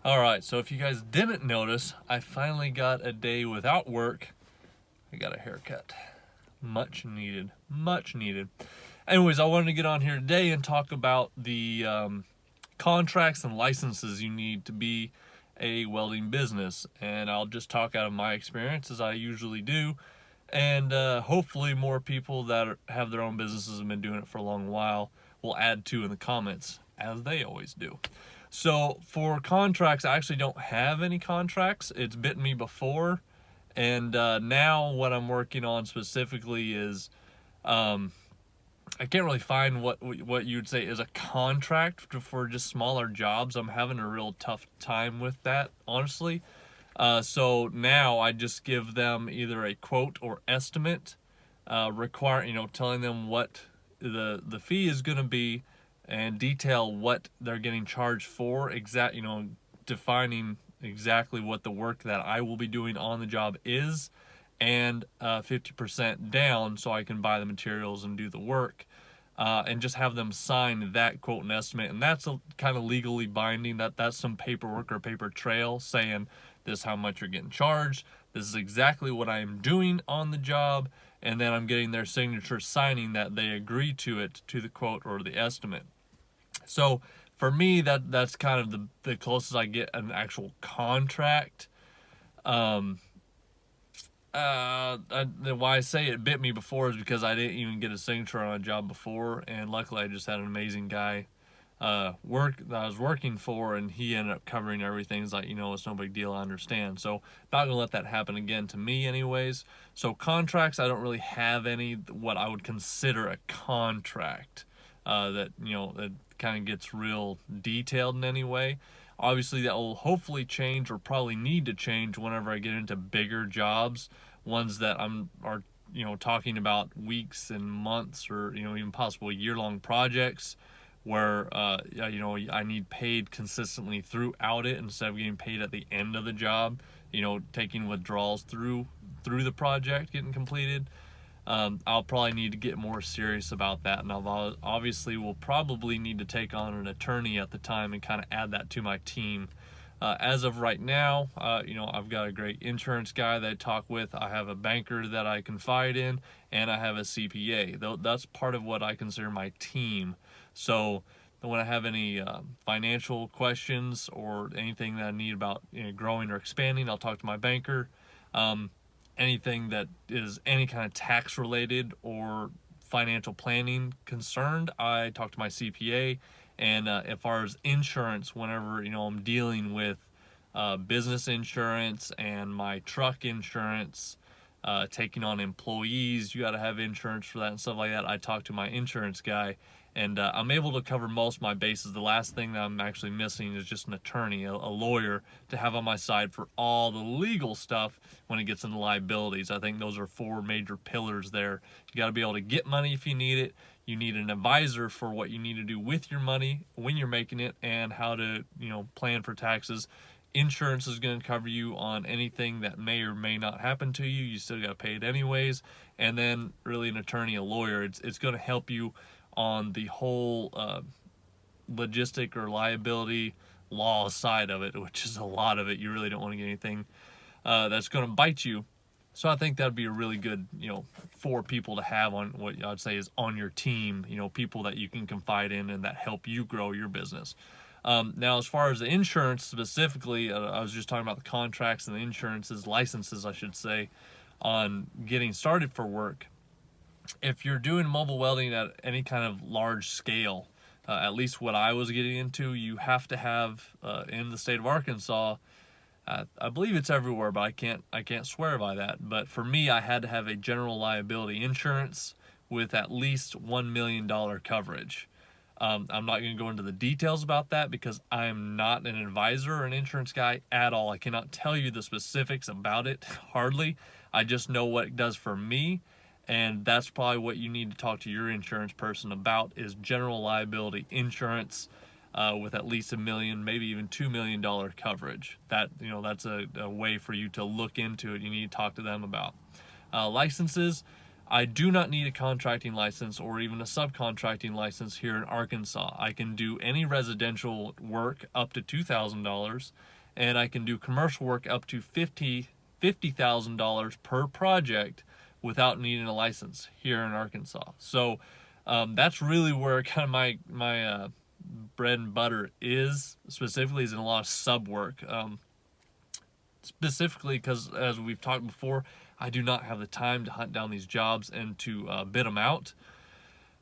Alright, so if you guys didn't notice, I finally got a day without work. I got a haircut. Much needed. Much needed. Anyways, I wanted to get on here today and talk about the contracts and licenses you need to be a welding business. And I'll just talk out of my experience as I usually do. And hopefully more people that have their own businesses and been doing it for a long while will add to in the comments, as they always do. So for contracts, I actually don't have any contracts. It's bitten me before. And now what I'm working on specifically is, I can't really find what you'd say is a contract for just smaller jobs. I'm having a real tough time with that, honestly. So now I just give them either a quote or estimate, telling them what the fee is going to be, and detail what they're getting charged for, defining exactly what the work that I will be doing on the job is, and 50% down so I can buy the materials and do the work, and just have them sign that quote and estimate. And that's kind of legally binding. That's some paperwork or paper trail saying this is how much you're getting charged, this is exactly what I am doing on the job, and then I'm getting their signature signing that they agree to it, to the quote or the estimate. So for me, that's kind of the closest I get an actual contract. Why I say it bit me before is because I didn't even get a signature on a job before, and luckily I just had an amazing guy that I was working for, and he ended up covering everything. He's like, it's no big deal, I understand. So not gonna let that happen again to me anyways. So contracts, I don't really have any what I would consider a contract that kind of gets real detailed in any way. Obviously that will hopefully change, or probably need to change, whenever I get into bigger jobs, ones that are talking about weeks and months, or even possible year-long projects where I need paid consistently throughout it instead of getting paid at the end of the job, taking withdrawals through the project getting completed. I'll probably need to get more serious about that, and I'll obviously will probably need to take on an attorney at the time and kind of add that to my team. As of right now, I've got a great insurance guy that I talk with. I have a banker that I confide in, and I have a CPA. That's part of what I consider my team. So when I have any financial questions or anything that I need about growing or expanding, I'll talk to my banker. Anything that is any kind of tax related or financial planning concerned, I talk to my CPA. And as far as insurance, whenever I'm dealing with business insurance and my truck insurance, taking on employees, you got to have insurance for that and stuff like that, I talk to my insurance guy. And I'm able to cover most of my bases. The last thing that I'm actually missing is just an attorney, a lawyer, to have on my side for all the legal stuff when it gets into liabilities. I think those are 4 major pillars there. You got to be able to get money if you need it. You need an advisor for what you need to do with your money when you're making it, and how to plan for taxes. Insurance is going to cover you on anything that may or may not happen to you. You still got to pay it anyways. And then really an attorney, a lawyer, it's going to help you on the whole logistic or liability law side of it, which is a lot of it. You really don't want to get anything that's going to bite you. So I think that'd be a really good, 4 people to have on what I'd say is on your team, people that you can confide in and that help you grow your business. Now, as far as the insurance specifically, I was just talking about the contracts and the insurances, licenses, I should say, on getting started for work. If you're doing mobile welding at any kind of large scale, at least what I was getting into, you have to have in the state of Arkansas, I believe it's everywhere, but I can't swear by that. But for me, I had to have a general liability insurance with at least $1 million coverage. I'm not going to go into the details about that because I'm not an advisor or an insurance guy at all. I cannot tell you the specifics about it, hardly. I just know what it does for me. And that's probably what you need to talk to your insurance person about, is general liability insurance with at least $1 million, maybe even $2 million coverage. That's a way for you to look into it. You need to talk to them about. Licenses, I do not need a contracting license or even a subcontracting license here in Arkansas. I can do any residential work up to $2,000, and I can do commercial work up to $50,000 per project without needing a license here in Arkansas. So that's really where kind of my bread and butter is, specifically is in a lot of sub work. Specifically because, as we've talked before, I do not have the time to hunt down these jobs and to bid them out.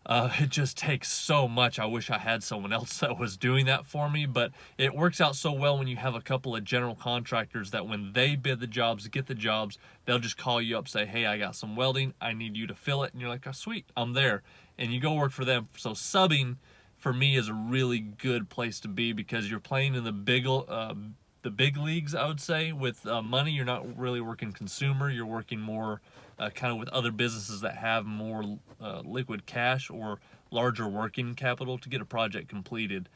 It just takes so much. I wish I had someone else that was doing that for me, but it works out so well when you have a couple of general contractors that when they bid the jobs, get the jobs, they'll just call you up, say, hey, I got some welding, I need you to fill it, and you're like, oh, sweet, I'm there, and you go work for them. So subbing for me is a really good place to be, because you're playing in the big leagues, I would say, with money. You're not really working consumer, you're working more kind of with other businesses that have more liquid cash or larger working capital to get a project completed.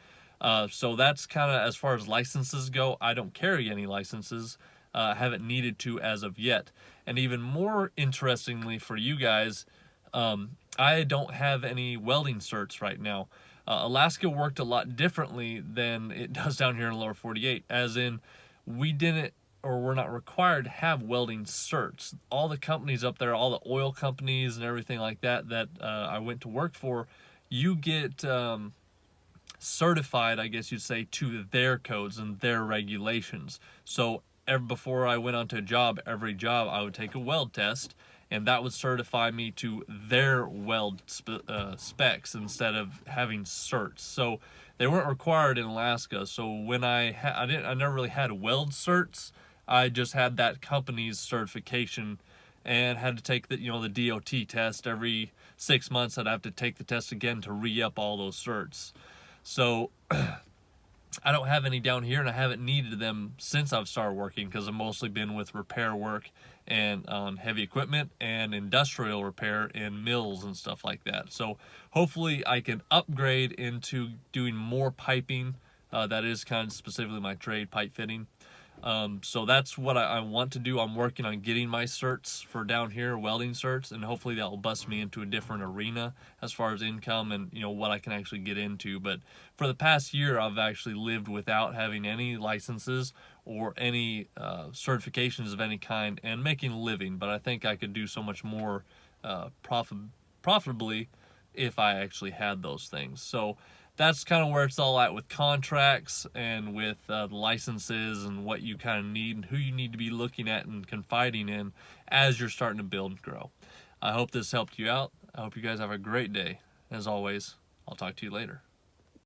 So that's kind of, as far as licenses go, I don't carry any licenses. Haven't needed to as of yet. And even more interestingly for you guys, I don't have any welding certs right now. Alaska worked a lot differently than it does down here in the lower 48, as in we didn't, or we're not required to have welding certs. All the companies up there, all the oil companies and everything like that I went to work for, you get certified, I guess you'd say, to their codes and their regulations. So before I went onto a job, every job I would take a weld test, and that would certify me to their weld specs instead of having certs. So they weren't required in Alaska. So when I never really had weld certs. I just had that company's certification and had to take the DOT test every 6 months. I'd have to take the test again to re-up all those certs. So I don't have any down here, and I haven't needed them since I've started working, because I've mostly been with repair work and heavy equipment and industrial repair in mills and stuff like that. So hopefully I can upgrade into doing more piping. That is kind of specifically my trade, pipe fitting. So that's what I want to do. I'm working on getting my certs for down here, welding certs, and hopefully that will bust me into a different arena as far as income and what I can actually get into. But for the past year, I've actually lived without having any licenses or any certifications of any kind and making a living. But I think I could do so much more profitably if I actually had those things. So that's kind of where it's all at with contracts and with the licenses and what you kind of need and who you need to be looking at and confiding in as you're starting to build and grow. I hope this helped you out. I hope you guys have a great day. As always, I'll talk to you later.